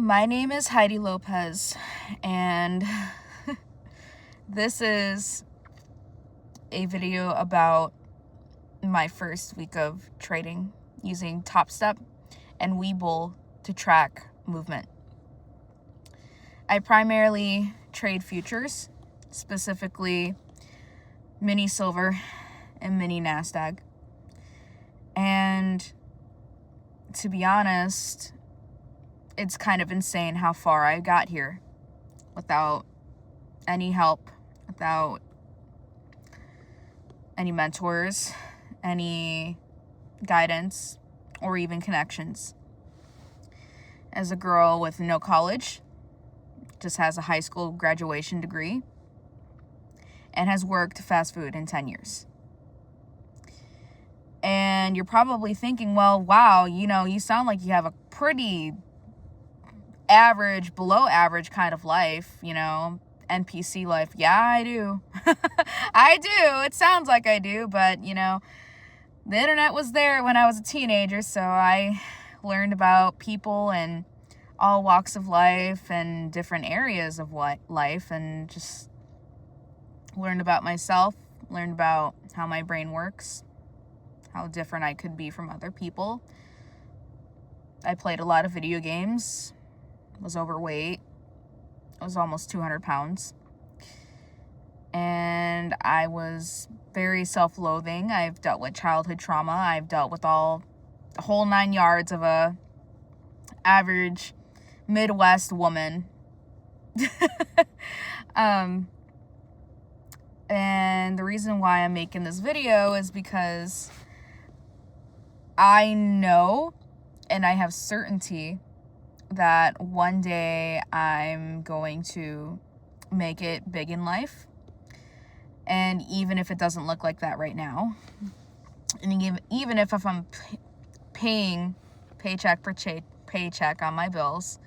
My name is Heidi Lopez, and this is a video about my first week of trading using Top Step and Webull to track movement. I primarily trade futures, specifically mini silver and mini NASDAQ. And to be honest, it's kind of insane how far I got here without any help, without any mentors, any guidance, or even connections. As a girl with no college, just has a high school graduation degree, and has worked fast food in 10 years. And you're probably thinking, well, wow, you sound like you have a pretty average, below average kind of life, NPC life. Yeah, I do. I do. It sounds like I do, but, the internet was there when I was a teenager, so I learned about people in all walks of life and different areas of life, and just learned about myself, learned about how my brain works, how different I could be from other people. I played a lot of video games, was overweight, I was almost 200 pounds, and I was very self-loathing. I've dealt with childhood trauma. I've dealt with the whole 9 yards of a average Midwest woman. And the reason why I'm making this video is because I know and I have certainty that one day I'm going to make it big in life. And even if it doesn't look like that right now, and even if I'm paying paycheck per paycheck on my bills,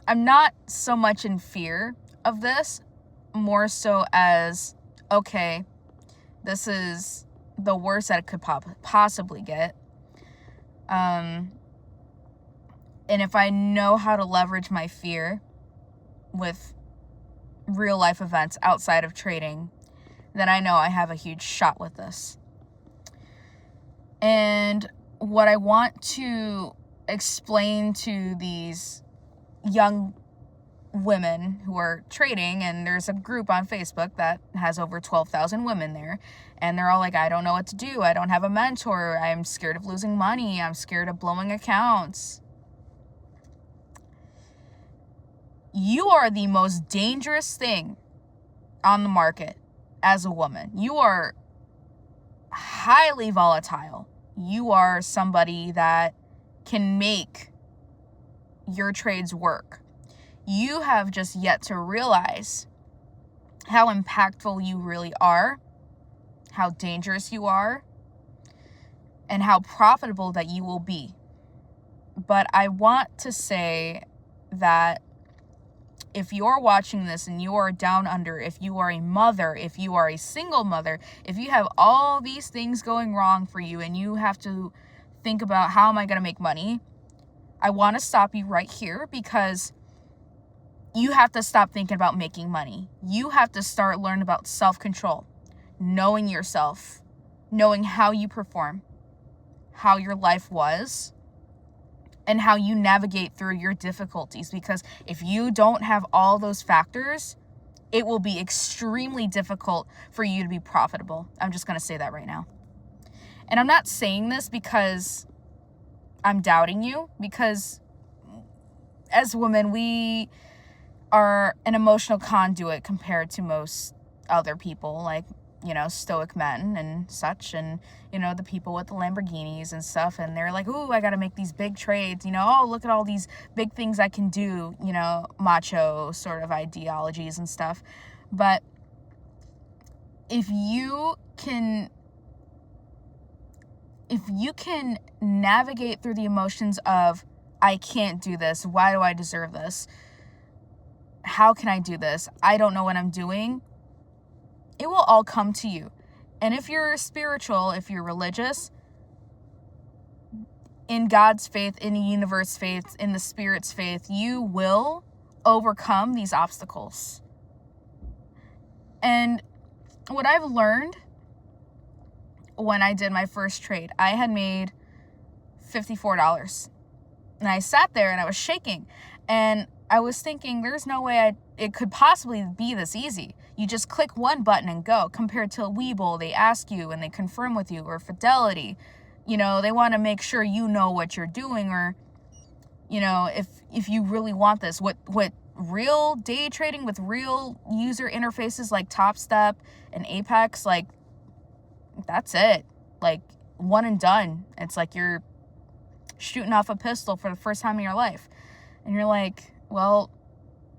I'm not so much in fear of this, more so as, okay, this is the worst that it could possibly get. And if I know how to leverage my fear with real life events outside of trading, then I know I have a huge shot with this. And what I want to explain to these young women who are trading, and there's a group on Facebook that has over 12,000 women there, and they're all like, I don't know what to do. I don't have a mentor. I'm scared of losing money. I'm scared of blowing accounts. You are the most dangerous thing on the market as a woman. You are highly volatile. You are somebody that can make your trades work. You have just yet to realize how impactful you really are, how dangerous you are, and how profitable that you will be. But I want to say that if you're watching this and you are down under, if you are a mother, if you are a single mother, if you have all these things going wrong for you and you have to think about how am I going to make money, I want to stop you right here, because you have to stop thinking about making money. You have to start learning about self-control, knowing yourself, knowing how you perform, how your life was, and how you navigate through your difficulties. Because if you don't have all those factors, it will be extremely difficult for you to be profitable. I'm just going to say that right now. And I'm not saying this because I'm doubting you, because as women, we are an emotional conduit compared to most other people, like, stoic men and such, and, the people with the Lamborghinis and stuff, and they're like, ooh, I gotta make these big trades, oh, look at all these big things I can do, macho sort of ideologies and stuff. But if you can navigate through the emotions of, I can't do this, why do I deserve this, how can I do this, I don't know what I'm doing, it will all come to you. And if you're spiritual, if you're religious, in God's faith, in the universe faith, in the spirit's faith, you will overcome these obstacles. And what I've learned when I did my first trade, I had made $54. And I sat there and I was shaking. And I was thinking, there's no way it could possibly be this easy. You just click one button and go. Compared to a Webull, they ask you and they confirm with you, or Fidelity. You know, they want to make sure you know what you're doing, or, you know, if you really want this. What real day trading with real user interfaces like Top Step and Apex, like, that's it. Like, one and done. It's like you're shooting off a pistol for the first time in your life. And you're like, well,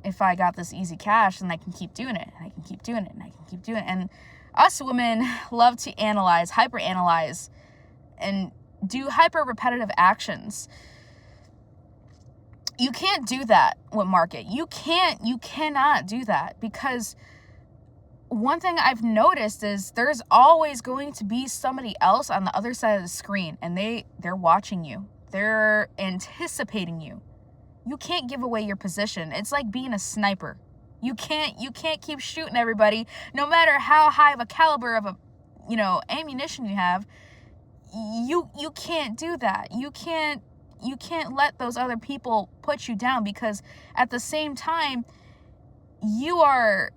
if I got this easy cash, then I can keep doing it, and I can keep doing it, and I can keep doing it. And us women love to analyze, hyper-analyze, and do hyper-repetitive actions. You can't do that with market. You cannot do that, because one thing I've noticed is there's always going to be somebody else on the other side of the screen, and they're watching you. They're anticipating you. You can't give away your position. It's like being a sniper. You can't keep shooting everybody, no matter how high of a caliber of ammunition you have. You can't do that. You can't let those other people put you down, because at the same time, you're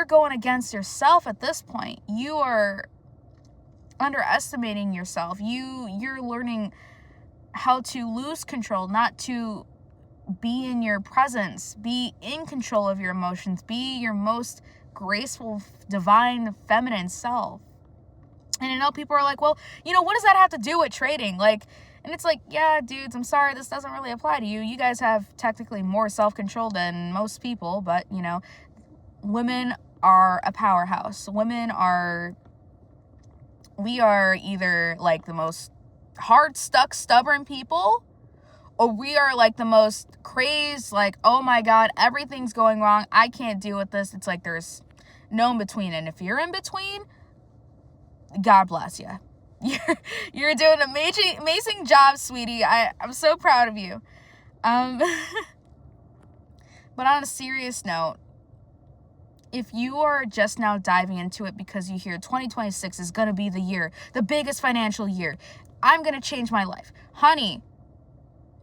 going against yourself at this point. You are underestimating yourself. You're learning how to lose control, not to be in your presence, be in control of your emotions, be your most graceful, divine, feminine self. And I know people are like, well, what does that have to do with trading? Like, and it's like, yeah, dudes, I'm sorry, this doesn't really apply to you. You guys have technically more self-control than most people, but, women are a powerhouse. We are either like the most hard, stuck, stubborn people, or we are like the most crazed, like, oh my God, everything's going wrong, I can't deal with this. It's like there's no in between. And if you're in between, God bless you. You're doing an amazing job, sweetie. I'm so proud of you. But on a serious note, if you are just now diving into it because you hear 2026 is going to be the year, the biggest financial year, I'm going to change my life. Honey,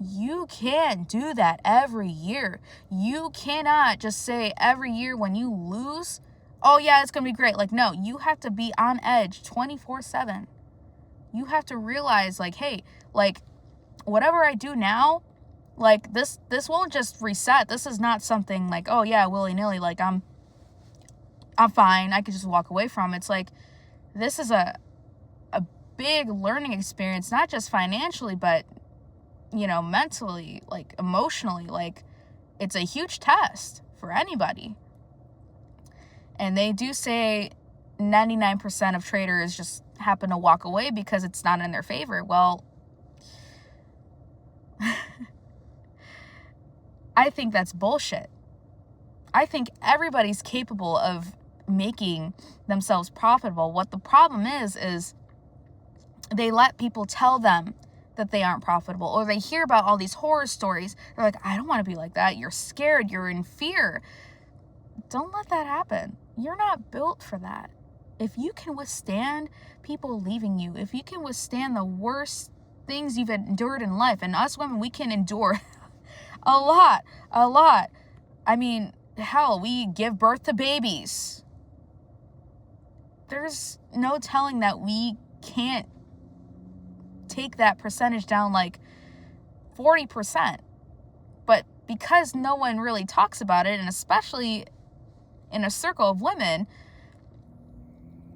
you can't do that every year. You cannot just say every year when you lose, oh yeah, it's going to be great. Like, no, you have to be on edge 24/7. You have to realize, like, hey, like, whatever I do now, like, this won't just reset. This is not something like, oh yeah, willy-nilly, like, I'm fine, I could just walk away from. It's like, this is a big learning experience, not just financially, but, mentally, like, emotionally. Like, it's a huge test for anybody. And they do say 99% of traders just happen to walk away because it's not in their favor. Well, I think that's bullshit. I think everybody's capable of making themselves profitable. What the problem is they let people tell them that they aren't profitable, or they hear about all these horror stories. They're like, I don't want to be like that. You're scared. You're in fear. Don't let that happen. You're not built for that. If you can withstand people leaving you, if you can withstand the worst things you've endured in life, and us women, we can endure a lot. I mean, hell, we give birth to babies. There's no telling that we can't take that percentage down like 40%. But because no one really talks about it, and especially in a circle of women,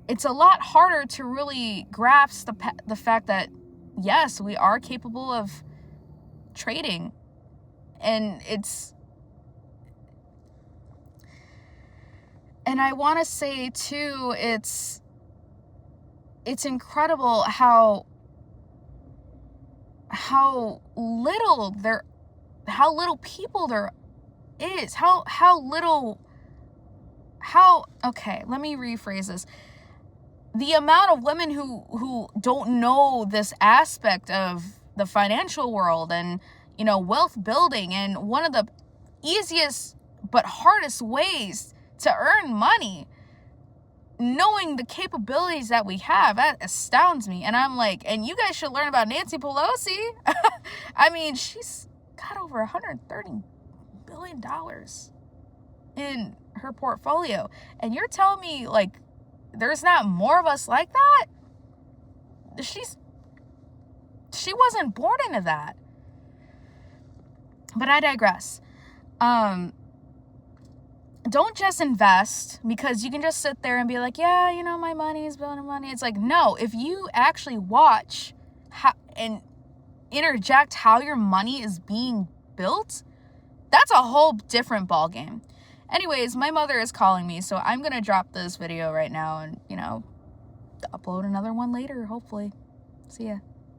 it's a lot harder to really grasp the fact that, yes, we are capable of trading. And I want to say too, it's incredible how little people there is, okay, let me rephrase this. the amount of women who don't know this aspect of the financial world and, you know, wealth building, and one of the easiest but hardest ways to earn money, knowing the capabilities that we have, that astounds me. And I'm like, and you guys should learn about Nancy Pelosi. I mean, she's got over $130 billion in her portfolio. And you're telling me, like, there's not more of us like that? She wasn't born into that. But I digress. Don't just invest because you can just sit there and be like, yeah, you know, my money is building money. It's like, no, if you actually watch how, and interject how your money is being built, that's a whole different ballgame. Anyways, my mother is calling me, so I'm going to drop this video right now and, you know, upload another one later, hopefully. See ya.